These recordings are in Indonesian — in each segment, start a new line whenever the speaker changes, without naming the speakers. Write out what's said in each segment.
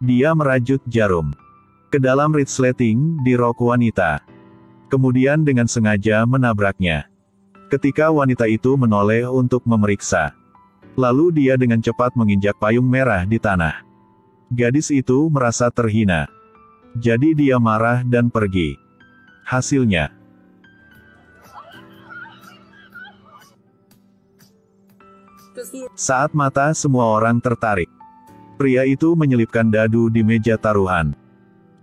Dia merajut jarum ke dalam resleting di rok wanita. Kemudian dengan sengaja menabraknya. Ketika wanita itu menoleh untuk memeriksa. Lalu dia dengan cepat menginjak payung merah di tanah. Gadis itu merasa terhina. Jadi dia marah dan pergi. Hasilnya, saat mata semua orang tertarik, pria itu menyelipkan dadu di meja taruhan.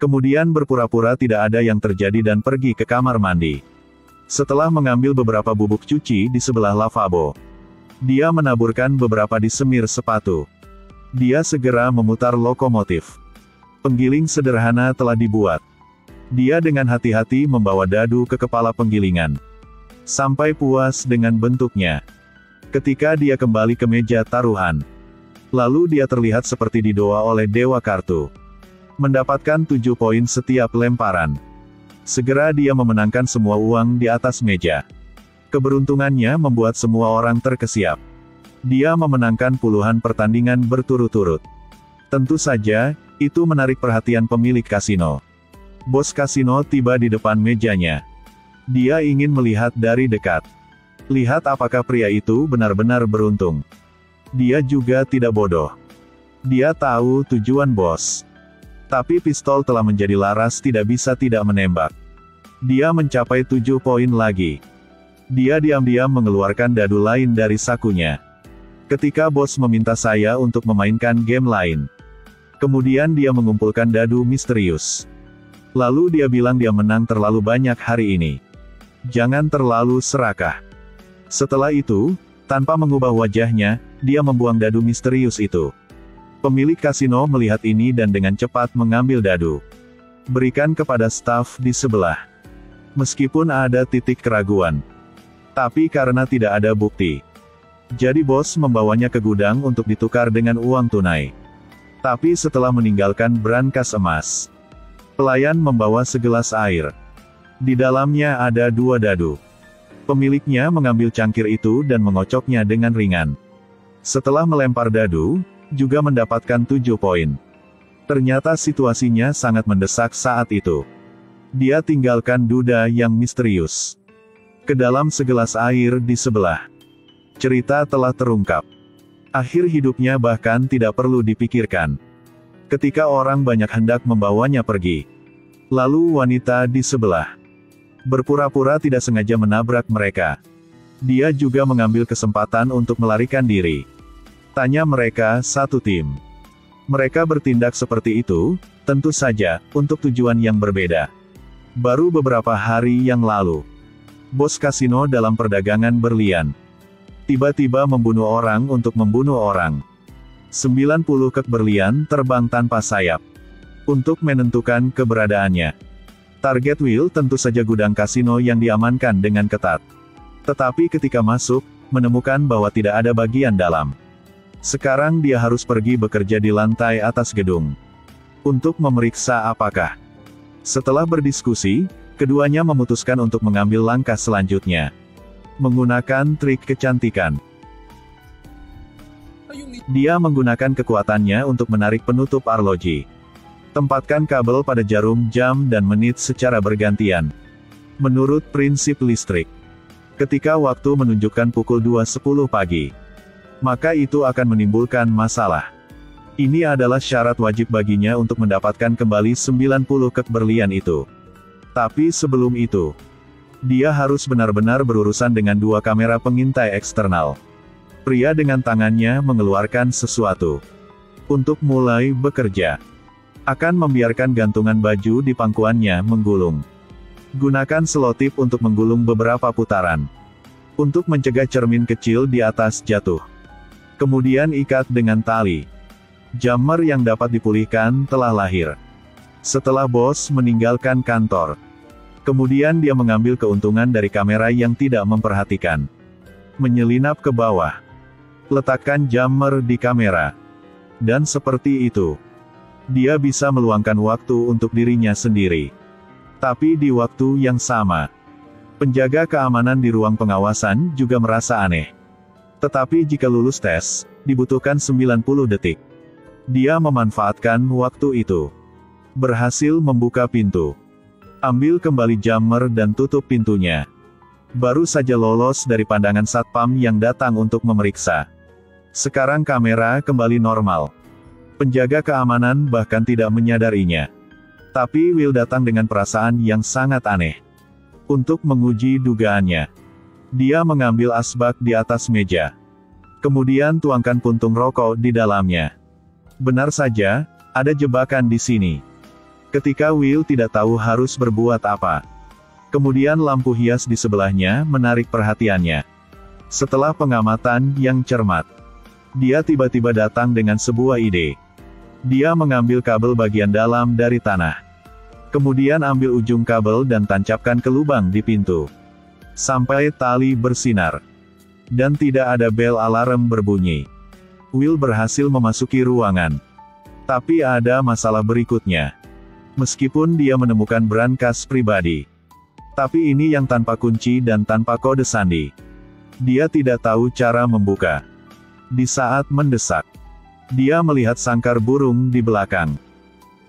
Kemudian berpura-pura tidak ada yang terjadi dan pergi ke kamar mandi. Setelah mengambil beberapa bubuk cuci di sebelah lavabo, dia menaburkan beberapa di semir sepatu. Dia segera memutar lokomotif. Penggiling sederhana telah dibuat. Dia dengan hati-hati membawa dadu ke kepala penggilingan. Sampai puas dengan bentuknya. Ketika dia kembali ke meja taruhan, lalu dia terlihat seperti didoa oleh Dewa Kartu. Mendapatkan 7 poin setiap lemparan. Segera dia memenangkan semua uang di atas meja. Keberuntungannya membuat semua orang terkesiap. Dia memenangkan puluhan pertandingan berturut-turut. Tentu saja, itu menarik perhatian pemilik kasino. Bos kasino tiba di depan mejanya. Dia ingin melihat dari dekat. Lihat apakah pria itu benar-benar beruntung. Dia juga tidak bodoh. Dia tahu tujuan bos. Tapi pistol telah menjadi laras, tidak bisa tidak menembak. Dia mencapai 7 poin lagi. Dia diam-diam mengeluarkan dadu lain dari sakunya. Ketika bos meminta saya untuk memainkan game lain. Kemudian dia mengumpulkan dadu misterius. Lalu dia bilang dia menang terlalu banyak hari ini. Jangan terlalu serakah. Setelah itu, tanpa mengubah wajahnya, dia membuang dadu misterius itu. Pemilik kasino melihat ini dan dengan cepat mengambil dadu. Berikan kepada staf di sebelah. Meskipun ada titik keraguan. Tapi karena tidak ada bukti. Jadi bos membawanya ke gudang untuk ditukar dengan uang tunai. Tapi setelah meninggalkan brankas emas, pelayan membawa segelas air. Di dalamnya ada 2 dadu. Pemiliknya mengambil cangkir itu dan mengocoknya dengan ringan. Setelah melempar dadu, juga mendapatkan 7 poin. Ternyata situasinya sangat mendesak saat itu. Dia tinggalkan duda yang misterius ke dalam segelas air di sebelah. Cerita telah terungkap. Akhir hidupnya bahkan tidak perlu dipikirkan. Ketika orang banyak hendak membawanya pergi. Lalu wanita di sebelah berpura-pura tidak sengaja menabrak mereka. Dia juga mengambil kesempatan untuk melarikan diri. Tanya mereka, satu tim. Mereka bertindak seperti itu, tentu saja, untuk tujuan yang berbeda. Baru beberapa hari yang lalu, bos kasino dalam perdagangan berlian tiba-tiba membunuh orang untuk membunuh orang. 90 kek berlian terbang tanpa sayap untuk menentukan keberadaannya. Target Will tentu saja gudang kasino yang diamankan dengan ketat. Tetapi ketika masuk, menemukan bahwa tidak ada bagian dalam. Sekarang dia harus pergi bekerja di lantai atas gedung untuk memeriksa apakah. Setelah berdiskusi, keduanya memutuskan untuk mengambil langkah selanjutnya. Menggunakan trik kecantikan. Dia menggunakan kekuatannya untuk menarik penutup arloji. Tempatkan kabel pada jarum jam dan menit secara bergantian. Menurut prinsip listrik. Ketika waktu menunjukkan pukul 2.10 pagi, maka itu akan menimbulkan masalah. Ini adalah syarat wajib baginya untuk mendapatkan kembali 90 kek berlian itu. Tapi sebelum itu, dia harus benar-benar berurusan dengan 2 kamera pengintai eksternal. Pria dengan tangannya mengeluarkan sesuatu. Untuk mulai bekerja. Akan membiarkan gantungan baju di pangkuannya menggulung. Gunakan selotip untuk menggulung beberapa putaran. Untuk mencegah cermin kecil di atas jatuh. Kemudian ikat dengan tali. Jammer yang dapat dipulihkan telah lahir. Setelah bos meninggalkan kantor. Kemudian dia mengambil keuntungan dari kamera yang tidak memperhatikan. Menyelinap ke bawah. Letakkan jammer di kamera. Dan seperti itu, dia bisa meluangkan waktu untuk dirinya sendiri. Tapi di waktu yang sama, penjaga keamanan di ruang pengawasan juga merasa aneh. Tetapi jika lulus tes, dibutuhkan 90 detik. Dia memanfaatkan waktu itu. Berhasil membuka pintu. Ambil kembali jammer dan tutup pintunya. Baru saja lolos dari pandangan satpam yang datang untuk memeriksa. Sekarang kamera kembali normal. Penjaga keamanan bahkan tidak menyadarinya. Tapi Will datang dengan perasaan yang sangat aneh. Untuk menguji dugaannya. Dia mengambil asbak di atas meja. Kemudian tuangkan puntung rokok di dalamnya. Benar saja, ada jebakan di sini. Ketika Will tidak tahu harus berbuat apa. Kemudian lampu hias di sebelahnya menarik perhatiannya. Setelah pengamatan yang cermat, dia tiba-tiba datang dengan sebuah ide. Dia mengambil kabel bagian dalam dari tanah. Kemudian ambil ujung kabel dan tancapkan ke lubang di pintu. Sampai tali bersinar. Dan tidak ada bel alarm berbunyi. Will berhasil memasuki ruangan. Tapi ada masalah berikutnya. Meskipun dia menemukan brankas pribadi. Tapi ini yang tanpa kunci dan tanpa kode sandi. Dia tidak tahu cara membuka. Di saat mendesak, dia melihat sangkar burung di belakang.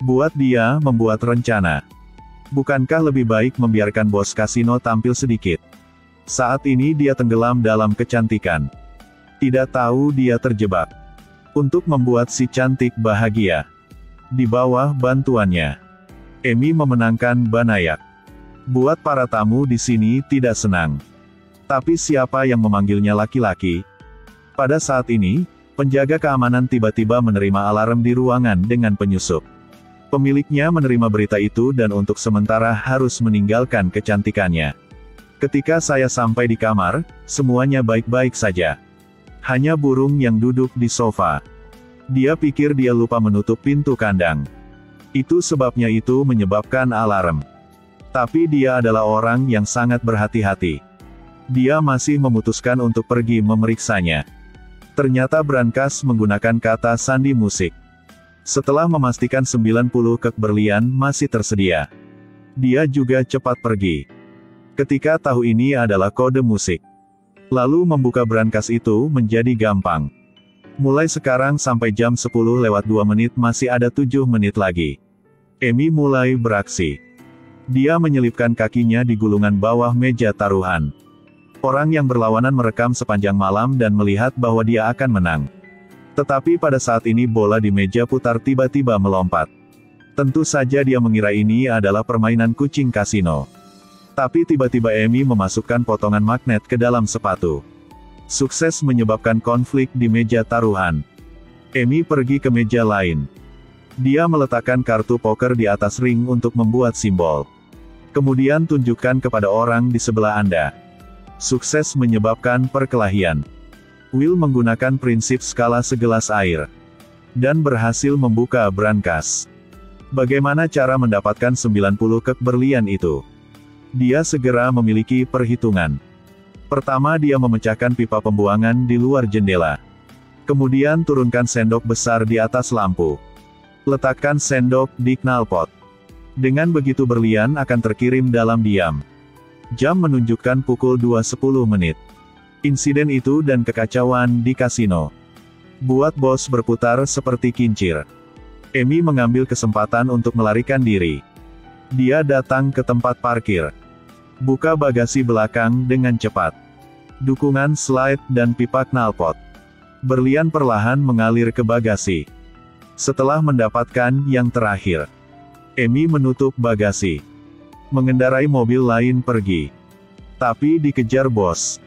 Buat dia membuat rencana. Bukankah lebih baik membiarkan bos kasino tampil sedikit? Saat ini dia tenggelam dalam kecantikan. Tidak tahu dia terjebak. Untuk membuat si cantik bahagia. Di bawah bantuannya, Amy memenangkan Banayak. Buat para tamu di sini tidak senang. Tapi siapa yang memanggilnya laki-laki? Pada saat ini, penjaga keamanan tiba-tiba menerima alarm di ruangan dengan penyusup. Pemiliknya menerima berita itu dan untuk sementara harus meninggalkan kecantikannya. Ketika saya sampai di kamar, semuanya baik-baik saja. Hanya burung yang duduk di sofa. Dia pikir dia lupa menutup pintu kandang. Itu sebabnya itu menyebabkan alarm. Tapi dia adalah orang yang sangat berhati-hati. Dia masih memutuskan untuk pergi memeriksanya. Ternyata brankas menggunakan kata sandi musik. Setelah memastikan 90 kek berlian masih tersedia, dia juga cepat pergi. Ketika tahu ini adalah kode musik. Lalu membuka brankas itu menjadi gampang. Mulai sekarang sampai jam 10:02 masih ada 7 menit lagi. Amy mulai beraksi. Dia menyelipkan kakinya di gulungan bawah meja taruhan. Orang yang berlawanan merekam sepanjang malam dan melihat bahwa dia akan menang. Tetapi pada saat ini bola di meja putar tiba-tiba melompat. Tentu saja dia mengira ini adalah permainan kucing kasino. Tapi tiba-tiba Amy memasukkan potongan magnet ke dalam sepatu. Sukses menyebabkan konflik di meja taruhan. Amy pergi ke meja lain. Dia meletakkan kartu poker di atas ring untuk membuat simbol. Kemudian tunjukkan kepada orang di sebelah Anda. Sukses menyebabkan perkelahian. Will menggunakan prinsip skala segelas air. Dan berhasil membuka brankas. Bagaimana cara mendapatkan 90 kek berlian itu? Dia segera memiliki perhitungan. Pertama dia memecahkan pipa pembuangan di luar jendela. Kemudian turunkan sendok besar di atas lampu. Letakkan sendok di knalpot. Dengan begitu berlian akan terkirim dalam diam. Jam menunjukkan pukul 2:10. Insiden itu dan kekacauan di kasino buat bos berputar seperti kincir. Amy mengambil kesempatan untuk melarikan diri. Dia datang ke tempat parkir. Buka bagasi belakang dengan cepat. Dukungan slide dan pipa knalpot. Berlian perlahan mengalir ke bagasi. Setelah mendapatkan yang terakhir, Amy menutup bagasi. Mengendarai mobil lain pergi. Tapi dikejar bos.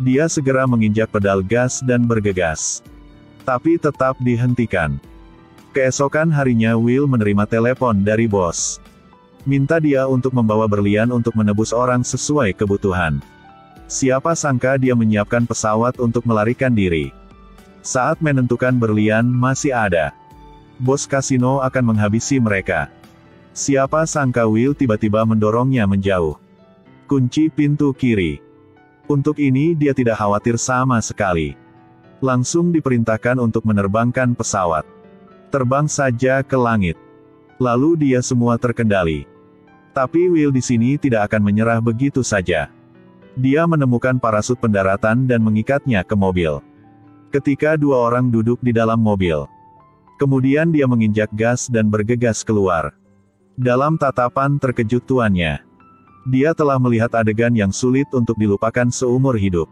Dia segera menginjak pedal gas dan bergegas. Tapi tetap dihentikan. Keesokan harinya Will menerima telepon dari bos. Minta dia untuk membawa berlian untuk menebus orang sesuai kebutuhan. Siapa sangka dia menyiapkan pesawat untuk melarikan diri. Saat menentukan berlian masih ada. Bos kasino akan menghabisi mereka. Siapa sangka Will tiba-tiba mendorongnya menjauh. Kunci pintu kiri. Untuk ini dia tidak khawatir sama sekali. Langsung diperintahkan untuk menerbangkan pesawat. Terbang saja ke langit. Lalu dia semua terkendali. Tapi Will di sini tidak akan menyerah begitu saja. Dia menemukan parasut pendaratan dan mengikatnya ke mobil. Ketika dua orang duduk di dalam mobil, Kemudian dia menginjak gas dan bergegas keluar. Dalam tatapan terkejut tuannya, dia telah melihat adegan yang sulit untuk dilupakan seumur hidup.